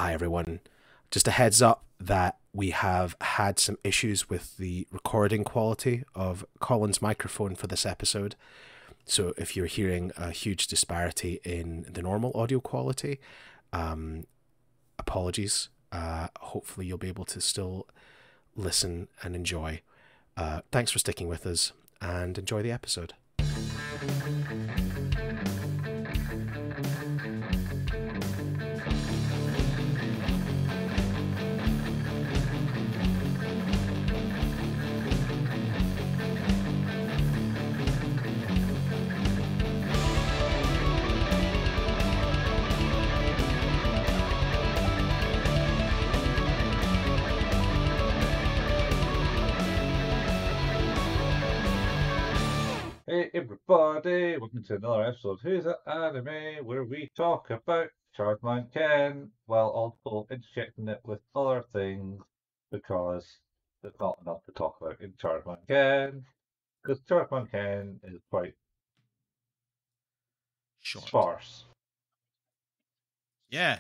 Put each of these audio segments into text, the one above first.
Hi, everyone. Just a heads up that we have had some issues with the recording quality of Colin's microphone for this episode. So if you're hearing a huge disparity in the normal audio quality, apologies. Hopefully you'll be able to still listen and enjoy. Thanks for sticking with us and enjoy the episode. Hey everybody, welcome to another episode of Who's That Anime, where we talk about Chargeman Ken, while also interjecting it with other things, because there's not enough to talk about in Chargeman Ken, because Chargeman Ken is quite Short. sparse. Yeah.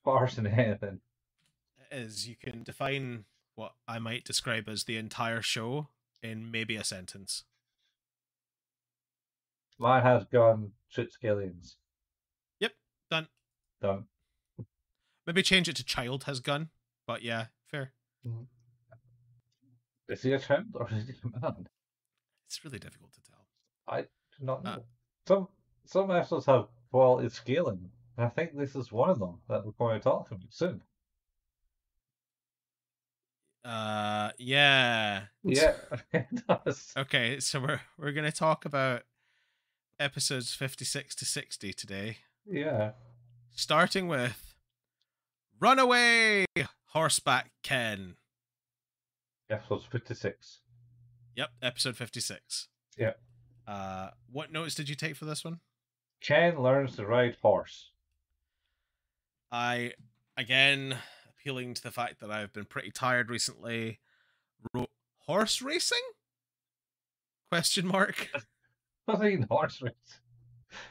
Sparse in anything. It is. You can define what I might describe as the entire show in maybe a sentence. Man has gun, shoots aliens. Yep, done. Done. Maybe change it to child has gun, but yeah, fair. Is he a child or is he a man? It's really difficult to tell. I do not know. Some episodes have quality scaling, and I think this is one of them that we're going to talk about soon. Yeah. Yeah, it does. Okay, so we're gonna talk about episodes 56 to 60 today. Yeah. Starting with Runaway Horseback Ken. Episode 56. Yep, episode 56. Yeah. What notes did you take for this one? Ken learns to ride horse. I, again, appealing to the fact that I've been pretty tired recently, wrote horse racing? Question mark. What's in horse race?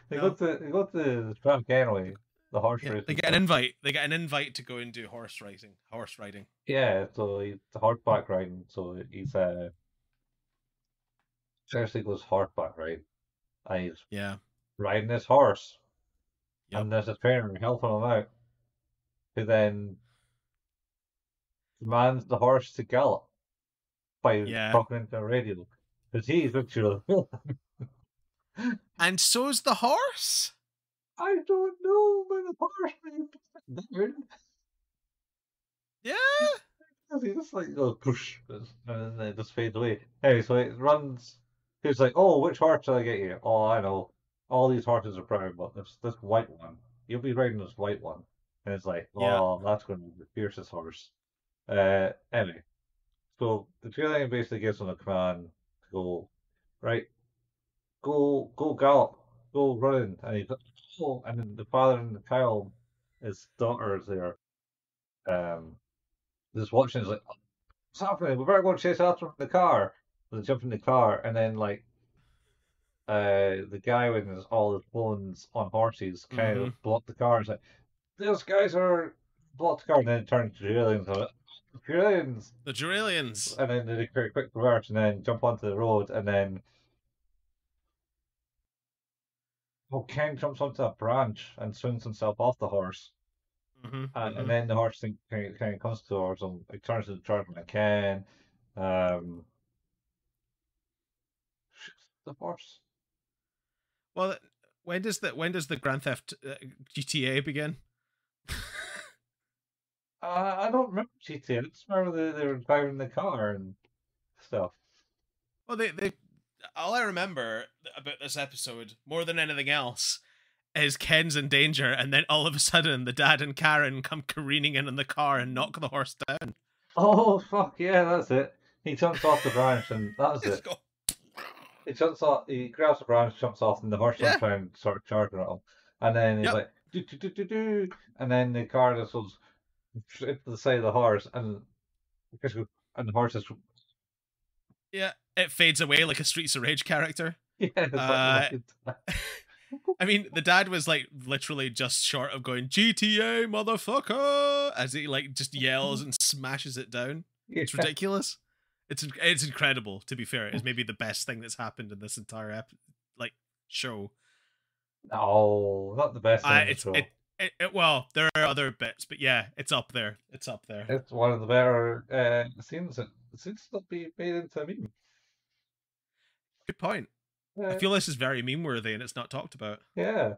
They go to Frank Kenway, the horse race. They get an invite. They get an invite to go and do horse riding. Yeah, so he's horseback riding. So he's seriously goes horseback riding. And he's riding his horse. Yep. And there's a trainer helping him out, who then commands the horse to gallop by talking into a radio, because he's literally the villain. And so's the horse? I don't know, but the horse is weird. Yeah. He just like goes push, and then it just fades away. Anyway, so it runs. He's like, "Oh, which horse shall I get you? Oh, I know. All these horses are brown, but there's this white one. You'll be riding this white one." And it's like, "Oh, that's going to be the fiercest horse." Anyway, so the trailer basically gives him a command to go, right, go gallop, go running, and he's like, oh, and then the father and the child, his daughter is there, just watching. Is like, what's happening? We better go and chase after him in the car. So they jump in the car, and then like, the guy with all his phones on horses kind of block the car. It's like, those guys are blocked the car, and then turn to the aliens. The Juralians. And then they do a quick reverse and then jump onto the road, and then Ken jumps onto a branch and swings himself off the horse. And then the horse thing kind of comes towards him. It turns into Chargeman Ken. The horse. Well, when does the Grand Theft GTA begin? I don't remember GTA. I just remember they were driving the car and stuff. Well, they all I remember about this episode, more than anything else, is Ken's in danger, and then all of a sudden the dad and Karen come careening in the car and knock the horse down. Oh, fuck, yeah, that's it. He jumps off the branch, and that was it. He jumps off, he grabs the branch, jumps off, and the horse jumps around and starts charging at him. And then he's like, do, do, do, do, do. And then the car just goes into the side of the horse, and the horse is... Yeah, it fades away like a Streets of Rage character. Yeah, I mean, the dad was like literally just short of going GTA motherfucker as he like just yells and smashes it down. It's Yeah. ridiculous. It's incredible. To be fair, it's maybe the best thing that's happened in this entire like show. No, not the best thing in the It's show. well, there are other bits, but yeah, it's up there. It's up there. It's one of the better scenes that seems to be made into a meme. Good point. I feel this is very meme worthy and it's not talked about. Yeah.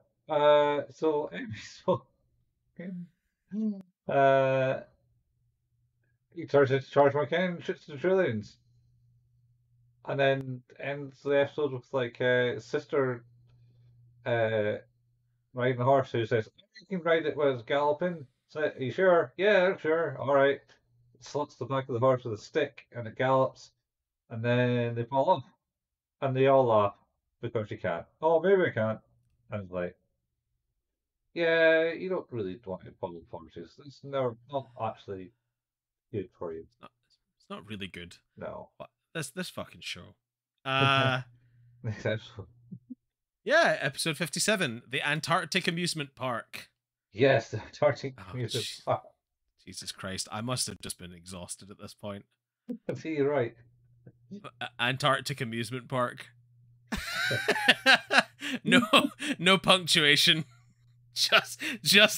So anyway, so uh, he turns into Chargeman again, shoots the trillions, and then ends the episode with like sister riding a horse who says, "You can ride it while it's galloping." So, are you sure? Yeah, I'm sure. All right. Sluts the back of the horse with a stick, and it gallops, and then they fall off, and they all laugh because you can't. Oh, maybe I can't. And it's like, yeah, you don't really want to follow horses. It's not actually good for you. It's not really good. No. But this fucking show. Next episode. Yeah, episode 57, the Antarctic Amusement Park. Yes, the Antarctic Oh, Amusement jeez. Park. Jesus Christ, I must have just been exhausted at this point. See, you're right. Antarctic Amusement Park. no punctuation. Just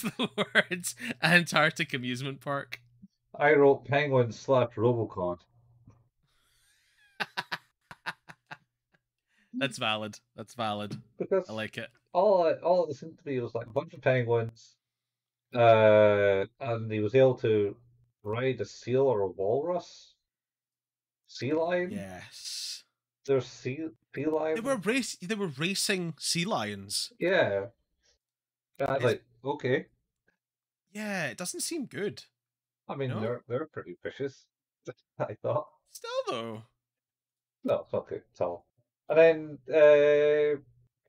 the words Antarctic Amusement Park. I wrote Penguin / Robocon. That's valid. Because I like it. all it seemed to be was like a bunch of penguins, and he was able to ride a seal or a walrus, sea lion. Yes. There's sea lion. They were racing sea lions. Yeah. And I was like, okay. Yeah, it doesn't seem good. I mean, No? they're pretty vicious. I thought. Still though. No, it's not good at all. And then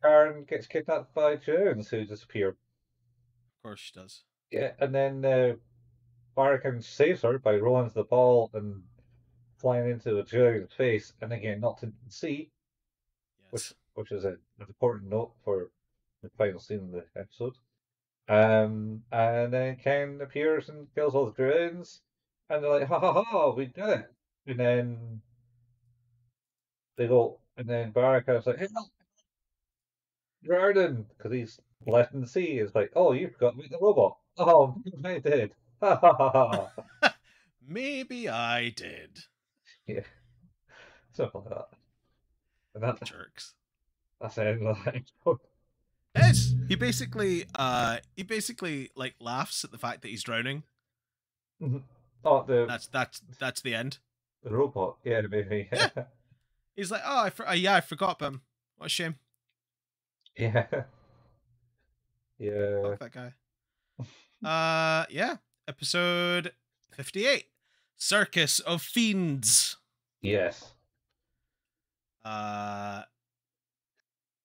Karen gets kidnapped by Jones, who disappeared. Of course she does. Yeah, and then Barracan saves her by rolling to the ball and flying into a dragon's face, and again knocked into the sea, Yes. which is an important note for the final scene of the episode. And then Ken appears and kills all the dragons, and they're like, "Ha ha ha, we did it!" And then they go, and then Barracan's like, "Hey, no, Jordan," because he's left in the sea. Is like, "Oh, you forgot about the robot." Oh, I did. Ha ha ha ha. Maybe I did. Yeah, something like that. And that, Jerks. that's the end of the episode. He basically like laughs at the fact that he's drowning. Oh, That's the end. the robot. Yeah, maybe. Yeah. He's like, oh, I forgot him. What a shame. Yeah. Yeah. Fuck that guy. Yeah. Episode 58. Circus of Fiends. Yes.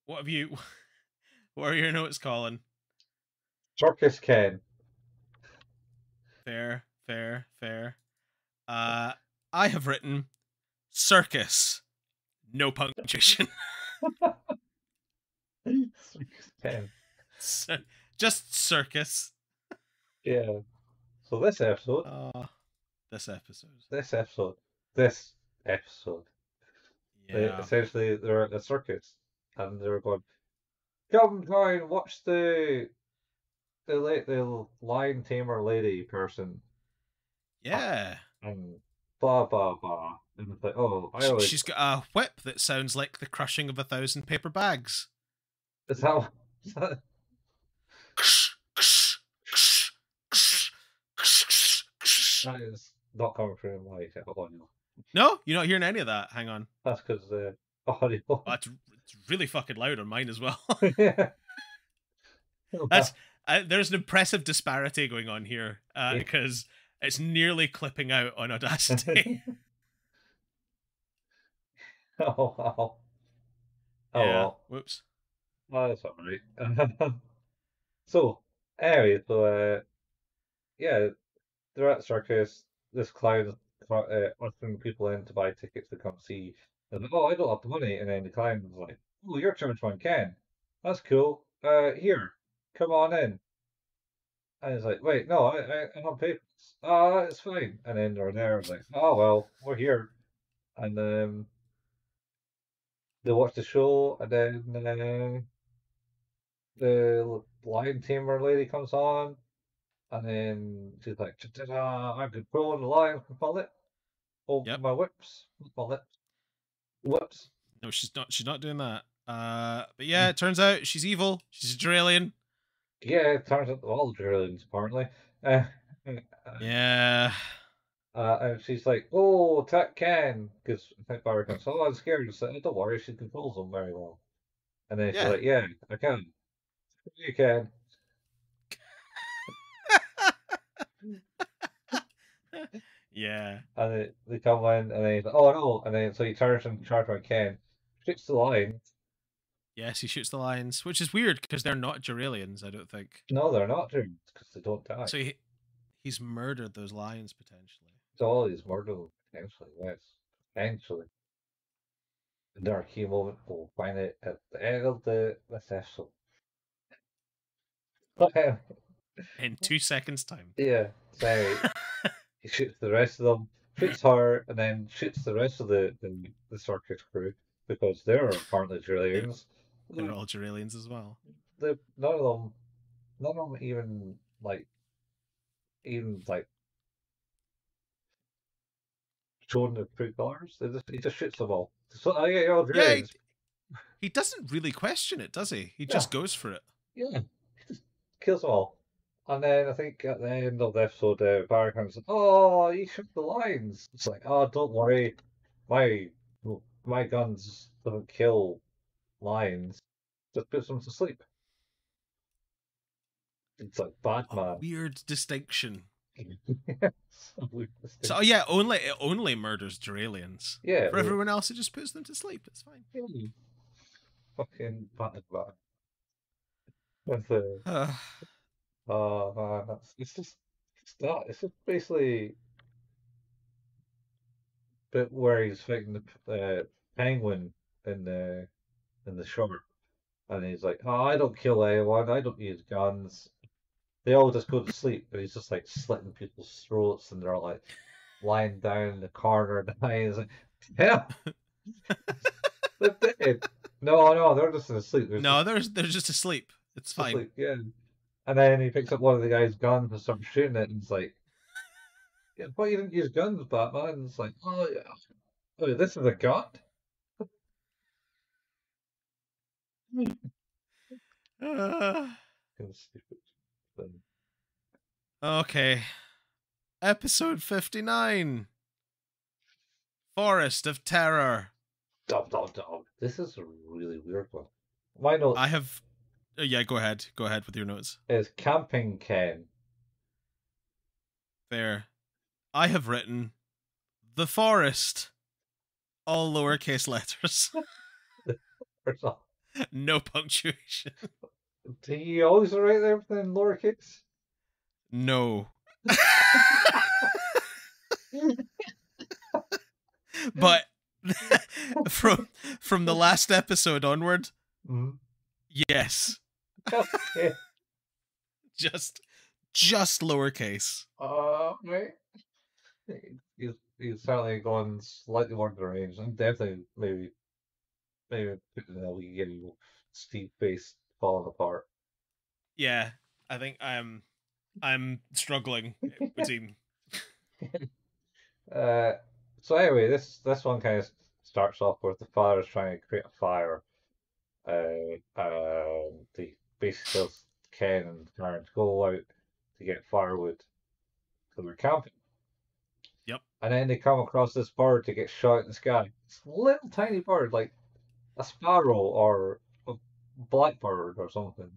What have you what are your notes, Colin? Circus Ken. Fair. I have written circus. No punctuation. Circus Ken. Just circus. Yeah. So this episode. This episode. Yeah. Essentially, they're at a circus, and they're going, "Come join, watch the lion tamer lady person." Yeah. And blah blah blah. And it's like, oh, I always She's got a whip that sounds like the crushing of 1,000 paper bags. is that that is not coming from my audio. No, you're not hearing any of that. Hang on. That's because the audio. Oh, it's really fucking loud on mine as well. Yeah. That's there's an impressive disparity going on here because it's nearly clipping out on Audacity. Oh wow. Oh Yeah. well. Whoops. Oh, that's alright. So, anyway, yeah, they're at circus. This clown is ushering people in to buy tickets to come see. They're like, oh, I don't have the money. And then the clown was like, oh, you're Chargeman Ken. That's cool. here, come on in. And he's like, wait, no, I don't pay for this. Oh, it's fine. And then they're there, it's like, oh, well, we're here. And they watch the show, and then the lion tamer lady comes on, and then she's like, ta-da, I'm controlling the lion from my lip. Oh, Yep. my whips. My lips. Whoops. No, she's not. She's not doing that. But yeah, it turns out she's evil. She's a Dralian. Yeah, it turns out all drillings, apparently. Uh, Yeah. and she's like, oh, attack Ken. Because I think Barry comes, oh, I'm scared. She's like, don't worry, she controls them very well. And then she's Yeah. like, yeah, I can. You can. Yeah. And they come in, and then he's like, oh no. And then so he turns and charges on Ken, shoots the lion. Yes, he shoots the lions, which is weird because they're not Duralians, I don't think. No, they're not dreams because they don't die. So he's murdered those lions potentially. So all these murder them, potentially, yes. Potentially. And our key moment, we'll find it at the end of this episode. In 2 seconds' time. Yeah, so he shoots the rest of them, shoots her, and then shoots the rest of the circus crew because they're apparently Julians. They're all Duralians as well. None of them even showing the true colors. He just shoots them all. So yeah, you're all Julians. He doesn't really question it, does he? He just goes for it. Yeah, he just kills them all. And then I think at the end of the episode, Barry comes and oh, you shoot the lions. It's like, oh, don't worry, my guns don't kill lions. Just puts them to sleep. It's like Batman. Weird distinction. Weird distinction. So yeah, it only murders Duralians. Yeah. For everyone else, it just puts them to sleep. It's fine. Yeah. Fucking Batman. With the oh man, it's just basically bit where he's fighting the penguin in the shore, and he's like, "Oh, I don't kill anyone. I don't use guns. They all just go to sleep." And he's just like slitting people's throats, and they're all like lying down in the corner dying. He's like, "Yeah, they're dead." No, they're just asleep. They're just asleep. It's fine. Asleep, yeah. And then he picks up one of the guy's guns and starts shooting it, and it's like, yeah, but you didn't use guns, Batman. And it's like, oh yeah, oh, this is a gun. Stupid thing. Okay. Episode 59. Forest of Terror. Dog. This is a really weird one. My notes. I have. Yeah, go ahead. Go ahead with your notes. Is Camping Ken. There. I have written the forest. All lowercase letters. No punctuation. Do you always write everything in lowercase? No. But from the last episode onward, yes. Okay. Just lowercase. Right. He's certainly going slightly more deranged. I'm definitely maybe putting a wee yellow Steve face falling apart. Yeah, I think I'm struggling between. So anyway, this one kind of starts off with the father's trying to create a fire. They basically tells Ken and Karen to go out to get firewood because they're camping. Yep. And then they come across this bird to get shot in the sky. It's a little tiny bird, like a sparrow or a blackbird or something.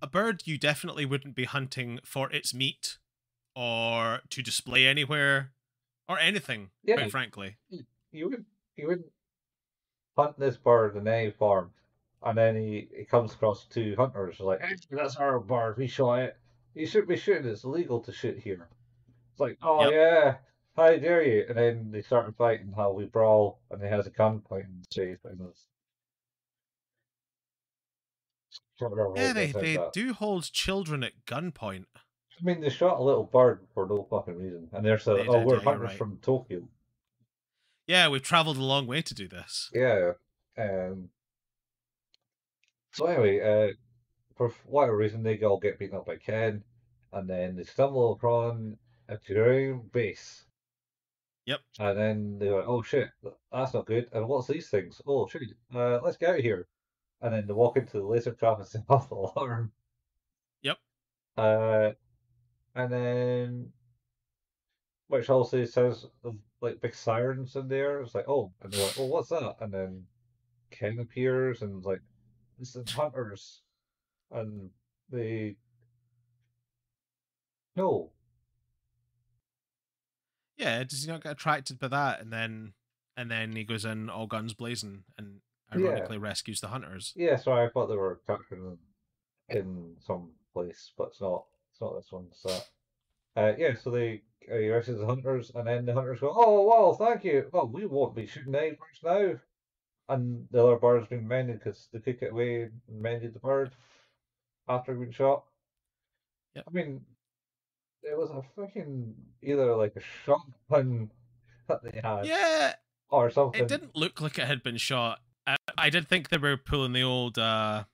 A bird you definitely wouldn't be hunting for its meat or to display anywhere or anything, quite frankly. You wouldn't hunt this bird in any form. And then he comes across two hunters like, hey, that's our bird, we shot it. You shouldn't be shooting, it's illegal to shoot here. It's like, oh yeah, how dare you? And then they start fighting, how we brawl, and he has a gun pointing straight at us. can't remember Yeah, what they said they that. do hold children at gunpoint. I mean, they shot a little bird for no fucking reason, and they're saying, They "Oh, did, we're yeah, you're hunters right. from Tokyo." Yeah, we've travelled a long way to do this. Yeah. So anyway, for whatever reason, they all get beaten up by Ken, and then they stumble upon a terrarium base. Yep. And then they go, "Oh shit, that's not good." And what's these things? Oh shit, let's get out of here. And then they walk into the laser trap and set off the alarm. Yep. And then, which also says like big sirens in there. It's like, oh, and they're like, "Oh, what's that?" And then Ken appears and is like, "This is hunters," and they no, Yeah, does he not get attracted by that, and then he goes in all guns blazing and yeah, ironically rescues the hunters? yeah. Sorry, I thought they were capturing them in some place, but it's not. It's not this one. So, yeah. So they he rescues the hunters, and then the hunters go, "Oh, well, thank you. Well, we won't be shooting any birds now." And the other bird's been mended because they took it away and mended the bird after being shot. Yep. I mean, it was a freaking either like a shotgun that they had Yeah, or something. it didn't look like it had been shot. I did think they were pulling the old the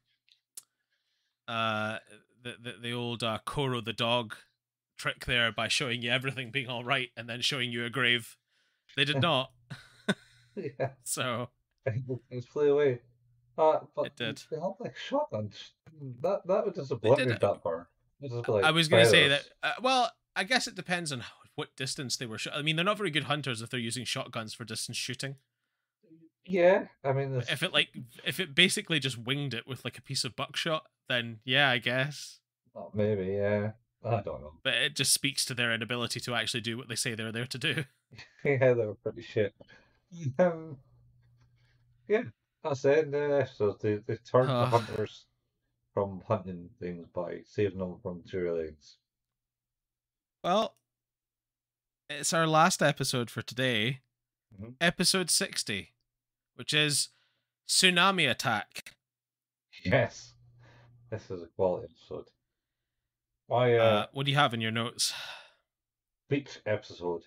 old Koro the dog trick there by showing you everything being all right and then showing you a grave. They did not. Yeah, So it flew away. But it did. they had like shotguns. That would just They did. obliterate that part. Just be like I was going to say feathers. that. Well, I guess it depends on what distance they were. I mean, they're not very good hunters if they're using shotguns for distance shooting. Yeah, I mean, If it basically just winged it with like a piece of buckshot, then yeah, I guess. oh, maybe, yeah. I don't know. But it just speaks to their inability to actually do what they say they're there to do. Yeah, they were pretty shit. Um, yeah, that's it. So they turned the hunters from hunting things by saving them from aliens. Well, it's our last episode for today, Mm-hmm. episode 60, which is Tsunami Attack. Yes, this is a quality episode. What do you have in your notes? Beach episode.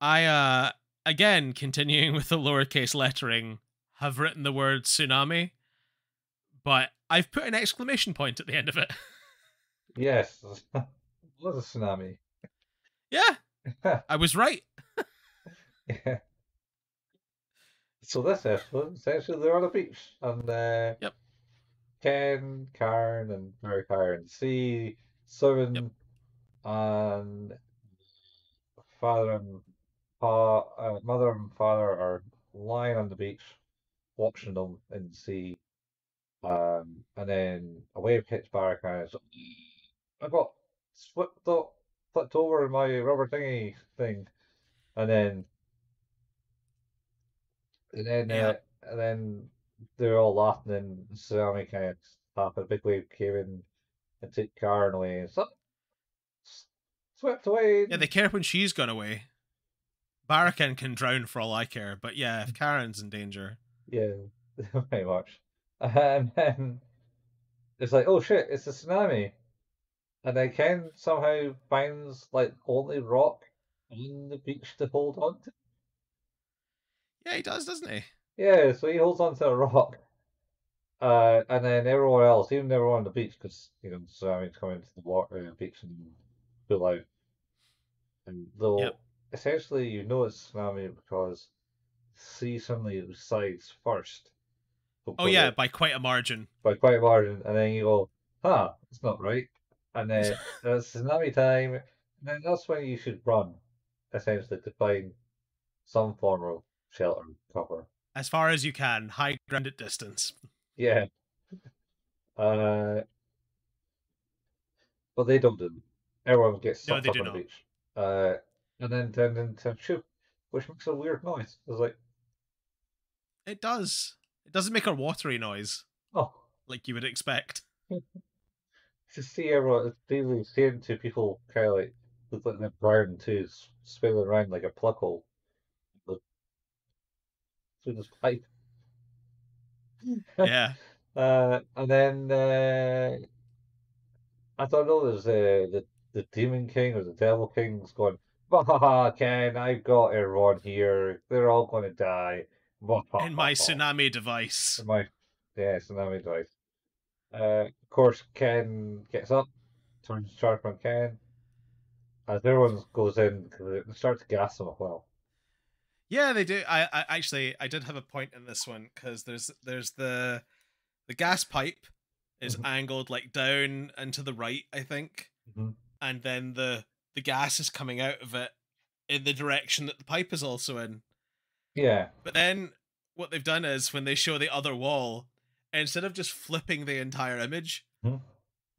I again, continuing with the lowercase lettering, have written the word tsunami, but I've put an exclamation point at the end of it. Yes, it was a tsunami. Yeah, I was right. Yeah. So this episode, essentially, they're on a beach, and Yep. Ken, Karen, and Mary Karen see Simon Yep. and mother and father are lying on the beach, watching them in the sea. And then a wave hits Barracan. So, I got flipped over in my rubber thingy thing, and then Yeah. and then they're all laughing, and the tsunami kind of happened. A big wave came in and took Karen away, and so swept away. Yeah, they care when she's gone away. Barracan can drown for all I care, but yeah, if Karen's in danger. Yeah, very much. And then it's like, oh shit, it's a tsunami. And then Ken somehow finds like only rock on the beach to hold on to. Yeah, he does, doesn't he? Yeah, so he holds on to a rock. And then everyone else, even everyone on the beach, because the tsunami's coming to the water, beach and pull out. And though essentially you know it's tsunami because sea suddenly resides first. Oh yeah, by quite a margin. By quite a margin, and then you go, it's not right. And then it's tsunami time, and then that's when you should run, essentially, to find some form of shelter, cover. As far as you can, high ground at distance. Yeah. But they don't do. Everyone gets sucked up on the beach. And then turned into a ship, which makes a weird noise. It's like, it does. It doesn't make a watery noise. Oh, like you would expect. To see everyone, really seeing two people kind of like look like they're brown too, spinning around like a plug hole through this pipe. Yeah. And then I don't know. There's the Demon King or the Devil King's going. Bah ha ha! Ken, I've got everyone here. They're all going to die. Bah ha In ha my ha. tsunami device. My yeah, tsunami dice. Of course, Ken gets up, turns Chargeman Ken, as everyone goes in because they start to gas him as well. Yeah, they do. I actually I did have a point in this one because there's the gas pipe is angled like down and to the right, I think, and then the gas is coming out of it in the direction that the pipe is also in. Yeah. But then what they've done is when they show the other wall, instead of just flipping the entire image,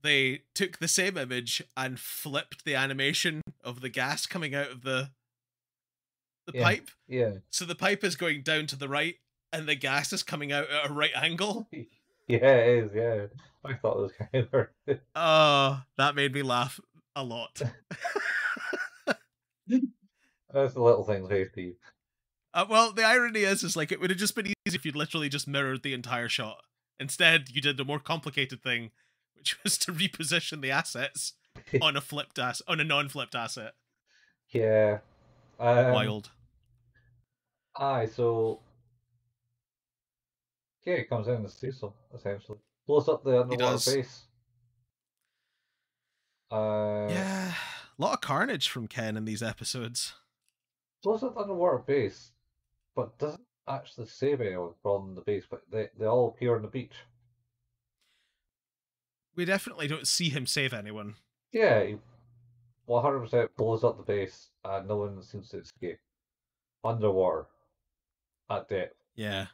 they took the same image and flipped the animation of the gas coming out of the pipe. Yeah. So the pipe is going down to the right and the gas is coming out at a right angle. Yeah, it is, yeah. I thought it was kind of weird. Oh, that made me laugh a lot. That's the little things, hey, Steve. Well, the irony is like it would have just been easy if you'd literally just mirrored the entire shot. Instead, you did a more complicated thing, which was to reposition the assets on a non-flipped asset. Yeah. Wild. Aye, so yeah, he comes in and sees them, essentially. Blows up the underwater base. Yeah, a lot of carnage from Ken in these episodes. Blows up the underwater base, but doesn't actually save anyone from the base, but they all appear on the beach. We definitely don't see him save anyone. Yeah, he 100% blows up the base and no one seems to escape. Underwater. At depth. Yeah.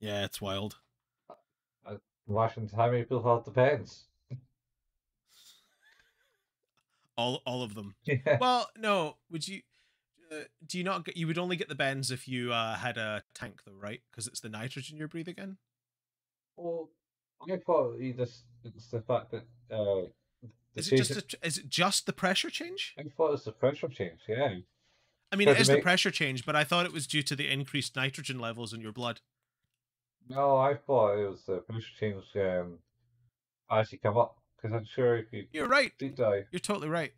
Yeah, it's wild. Imagine how many people have the pens. All of them. Yeah. Well, no. Would you? Do you not get? You would only get the bends if you had a tank, though, right? Because it's the nitrogen you're breathing in. Well, I thought it's the fact that is it just the pressure change? I thought it's the pressure change. Yeah. I mean, it is the pressure change, but I thought it was due to the increased nitrogen levels in your blood. No, I thought it was the pressure change as you come up. Because I'm sure if you're right. Deep dive, you're totally right.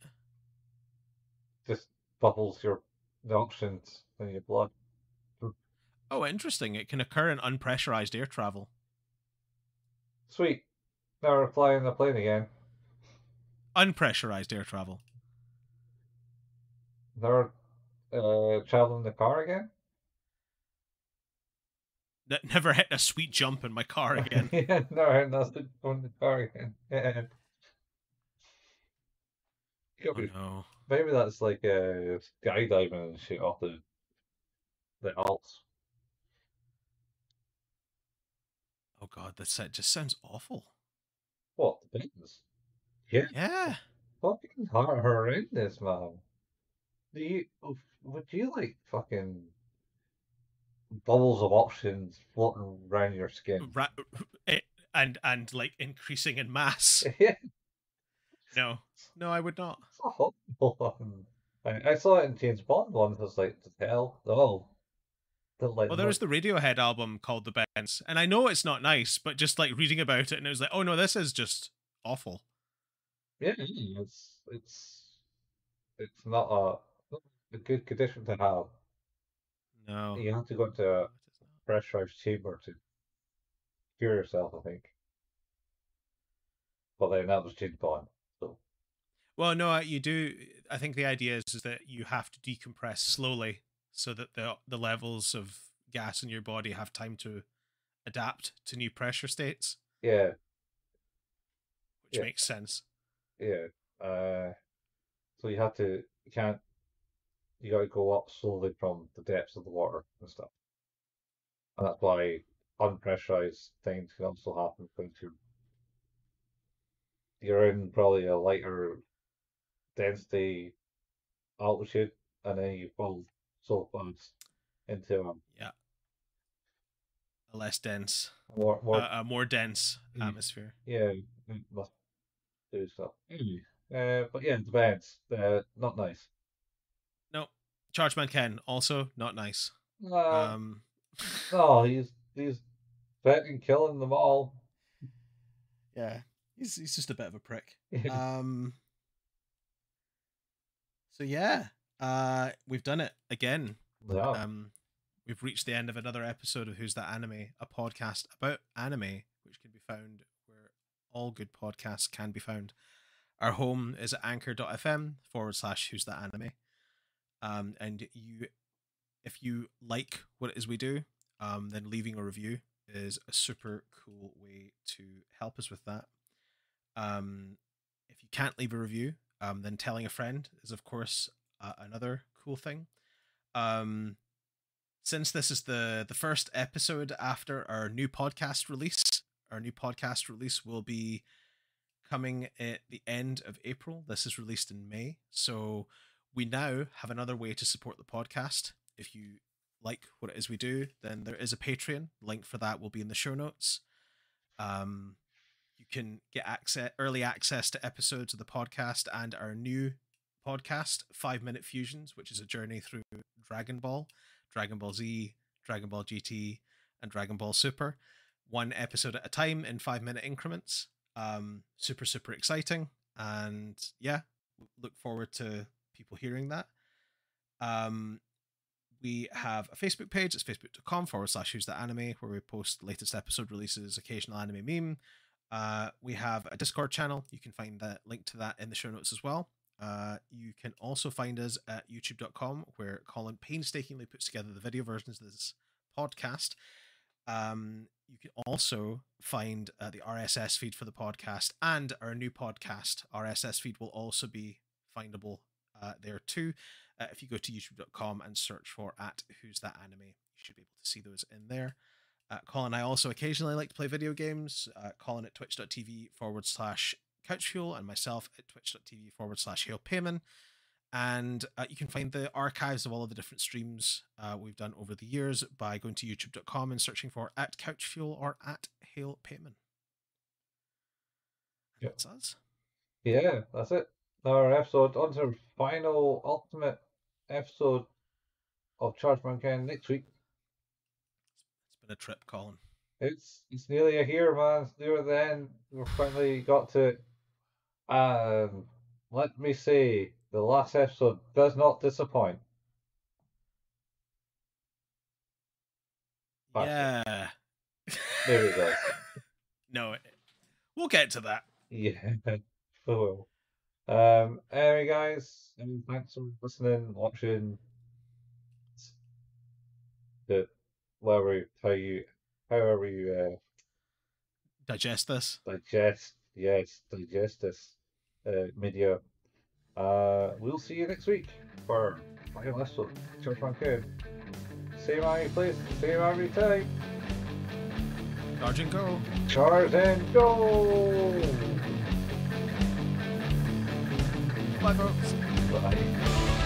Just bubbles the oxygens in your blood. Oh, interesting. It can occur in unpressurized air travel. Sweet. Now we're flying the plane again. Unpressurized air travel. Now we're traveling the car again? Never hit a sweet jump in my car again. Yeah, never hit nothing on the car again. Yeah. Oh, no. Maybe that's like skydiving and shit off the Alps. Oh god, that set just sounds awful. What, the business? Yeah. Yeah. Fucking horrendous, man. Would you like fucking bubbles of oxygen floating around your skin? And like increasing in mass. Yeah. No, I would not. It's a horrible one. I saw it in James Bond once. I was like, the hell? Oh. Well, there was the Radiohead album called The Bends, and I know it's not nice, but just like reading about it, and it was like, oh no, this is just awful. Yeah, it's not a good condition to have. No. You have to go into a pressurized chamber to cure yourself, I think. But then that was James Bond. So. Well, no, you do. I think the idea is that you have to decompress slowly so that the levels of gas in your body have time to adapt to new pressure states. Yeah. Which makes sense. Yeah. So you gotta go up slowly from the depths of the water and stuff. And that's why unpressurized things can also happen because you're in probably a lighter density altitude and then you fall so fast into a less dense, a more dense atmosphere. Yeah, it must do stuff. But yeah, the bands, not nice. No, Chargeman Ken also not nice. No, he's threatening killing them all. Yeah, he's just a bit of a prick. So yeah, we've done it again. Yeah. We've reached the end of another episode of Who's That Anime, a podcast about anime, which can be found where all good podcasts can be found. Our home is at anchor.fm/Who's That Anime. And if you like what it is we do, then leaving a review is a super cool way to help us with that. If you can't leave a review, then telling a friend is, of course, another cool thing. Since this is the first episode after our new podcast release will be coming at the end of April. This is released in May, so we now have another way to support the podcast. If you like what it is we do, then there is a Patreon. Link for that will be in the show notes. You can get early access to episodes of the podcast and our new podcast, 5 Minute Fusions, which is a journey through Dragon Ball Z, Dragon Ball GT, and Dragon Ball Super, one episode at a time in 5-minute increments. Super exciting, and yeah, look forward to people hearing that. We have a Facebook page. It's facebook.com/Who's That Anime, where we post latest episode releases, occasional anime meme. We have a Discord channel. You can find the link to that in the show notes as well. You can also find us at youtube.com, where Colin painstakingly puts together the video versions of this podcast. You can also find the RSS feed for the podcast, and our new podcast RSS feed will also be findable there too. If you go to youtube.com and search for @Who's That Anime, you should be able to see those in there. Colin and I also occasionally like to play video games. Colin at twitch.tv/couchfuel, and myself at twitch.tv/hailpayman. And you can find the archives of all of the different streams we've done over the years by going to youtube.com and searching for @couchfuel or @hailpayman. Yep. That's us. Yeah, that's it. Our episode, on to our final, ultimate episode of Chargeman Ken next week. It's been a trip, Colin. It's nearly a year, man. It's near the end. We've finally got to it. Let me say, the last episode does not disappoint. Yeah. Maybe it does. No, we'll get to that. Yeah, we will. Anyway, guys, thanks for listening, watching. However you Digest this. digest this media. We'll see you next week for final episode. Charge on Code. Same every place, same every time. Charge and go. Charge and go. Bye, folks. Bye.